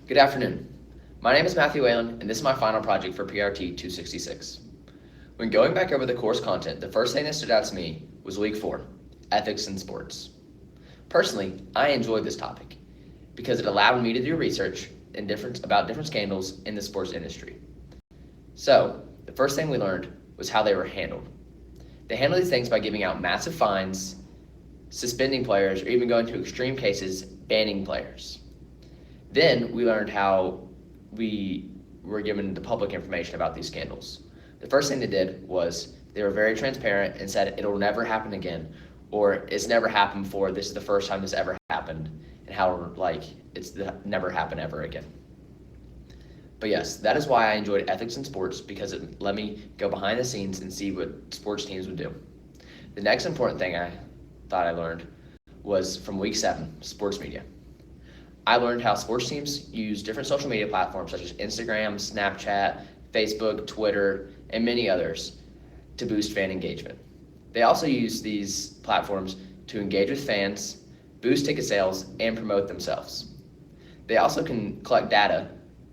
Good afternoon. My name is Matthew Whalen, and this is my final project for PRT 266. When going back over the course content, the first thing that stood out to me was Week 4, Ethics in Sports. Personally, I enjoyed this topic because it allowed me to do research about different scandals in the sports industry. So, the first thing we learned was how they were handled. They handled these things by giving out massive fines, suspending players, or even going to extreme cases, banning players. Then we learned how we were given the public information about these scandals. The first thing they did was they were very transparent and said it'll never happen again, or it's never happened before, this is the first time this ever happened, and how it's never happen ever again. But yes, that is why I enjoyed ethics in sports, because it let me go behind the scenes and see what sports teams would do. The next important thing I thought I learned was from week 7, sports media. I learned how sports teams use different social media platforms such as Instagram, Snapchat, Facebook, Twitter, and many others to boost fan engagement. They also use these platforms to engage with fans, boost ticket sales, and promote themselves. They also can collect data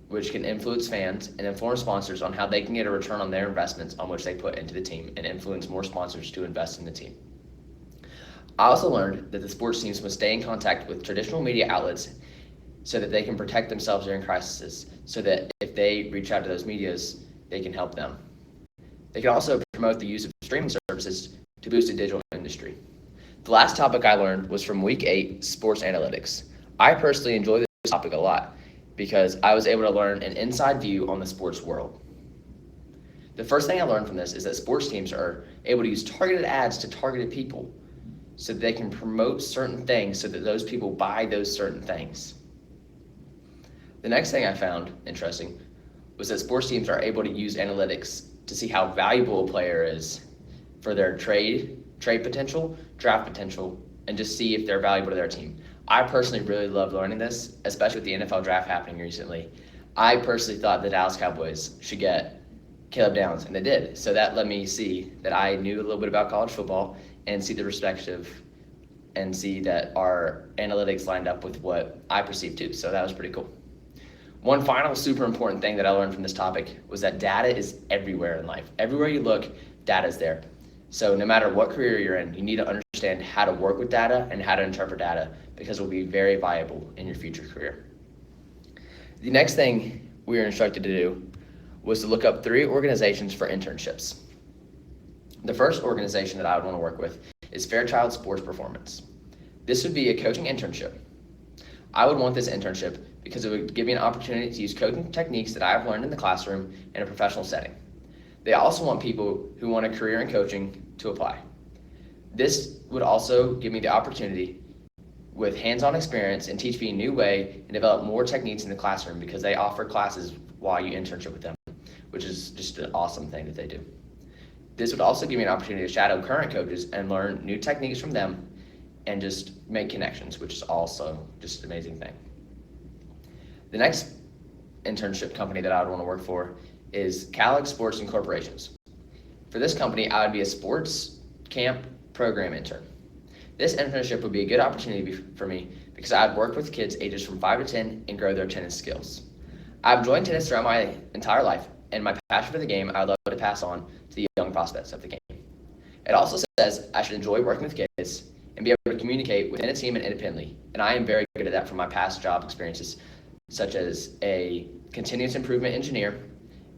which can influence fans and inform sponsors on how they can get a return on their investments on which they put into the team and influence more sponsors to invest in the team. I also learned that the sports teams must stay in contact with traditional media outlets so that they can protect themselves during crises, so that if they reach out to those medias, they can help them. They can also promote the use of streaming services to boost the digital industry. The last topic I learned was from week 8, sports analytics. I personally enjoy this topic a lot because I was able to learn an inside view on the sports world. The first thing I learned from this is that sports teams are able to use targeted ads to targeted people so that they can promote certain things so that those people buy those certain things. The next thing I found interesting was that sports teams are able to use analytics to see how valuable a player is for their trade potential, draft potential, and just see if they're valuable to their team. I personally really loved learning this, especially with the NFL draft happening recently. I personally thought the Dallas Cowboys should get Caleb Downs, and they did. So that let me see that I knew a little bit about college football and see the perspective and see that our analytics lined up with what I perceived too. So that was pretty cool. One final super important thing that I learned from this topic was that data is everywhere in life. Everywhere you look, data is there. So no matter what career you're in, you need to understand how to work with data and how to interpret data because it will be very viable in your future career. The next thing we were instructed to do was to look up 3 organizations for internships. The first organization that I would want to work with is Fairchild Sports Performance. This would be a coaching internship. I would want this internship because it would give me an opportunity to use coaching techniques that I have learned in the classroom in a professional setting. They also want people who want a career in coaching to apply. This would also give me the opportunity with hands-on experience and teach me a new way and develop more techniques in the classroom because they offer classes while you internship with them, which is just an awesome thing that they do. This would also give me an opportunity to shadow current coaches and learn new techniques from them and just make connections, which is also just an amazing thing. The next internship company that I would want to work for is Calig Sports Incorporations. For this company, I would be a sports camp program intern. This internship would be a good opportunity for me because I'd work with kids ages from 5 to 10 and grow their tennis skills. I've enjoyed tennis throughout my entire life, and my passion for the game I would love to pass on to the young prospects of the game. It also says I should enjoy working with kids and be able to communicate within a team and independently, and I am very good at that from my past job experiences, such as a continuous improvement engineer,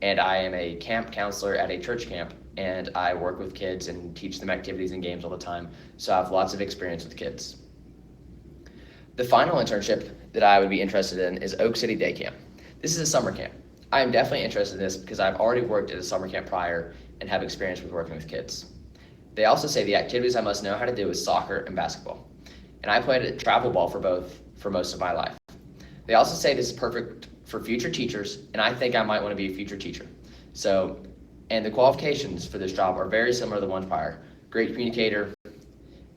and I am a camp counselor at a church camp, and I work with kids and teach them activities and games all the time, so I have lots of experience with kids. The final internship that I would be interested in is Oak City Day Camp. This is a summer camp. I am definitely interested in this because I've already worked at a summer camp prior and have experience with working with kids. They also say the activities I must know how to do is soccer and basketball, and I played at travel ball for both for most of my life. They also say this is perfect for future teachers, and I think I might want to be a future teacher. And the qualifications for this job are very similar to the ones prior. Great communicator,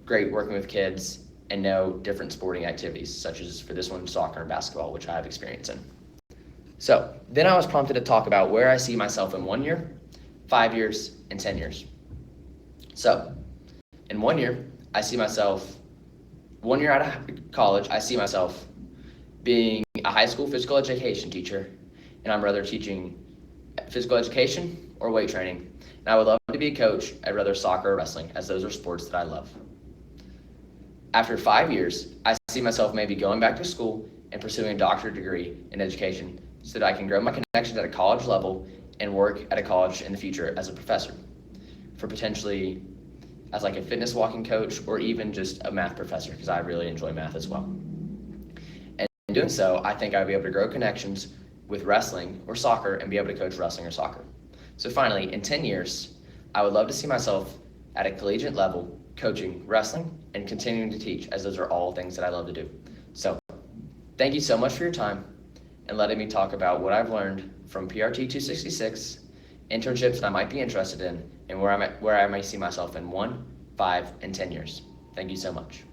great working with kids, and know different sporting activities, such as for this one, soccer and basketball, which I have experience in. So then I was prompted to talk about where I see myself in 1 year, 5 years, and 10 years. So in 1 year, I see myself, 1 year out of college, I see myself being a high school physical education teacher, and I'm rather teaching physical education or weight training. And I would love to be a coach at rather soccer or wrestling, as those are sports that I love. After 5 years, I see myself maybe going back to school and pursuing a doctorate degree in education so that I can grow my connections at a college level and work at a college in the future as a professor, for potentially as like a fitness walking coach or even just a math professor, because I really enjoy math as well. And in doing so, I think I'll be able to grow connections with wrestling or soccer and be able to coach wrestling or soccer. So finally, in 10 years, I would love to see myself at a collegiate level coaching wrestling and continuing to teach, as those are all things that I love to do. So thank you so much for your time and letting me talk about what I've learned from PRT 266, internships that I might be interested in, and where I may see myself in 1, 5, and 10 years. Thank you so much.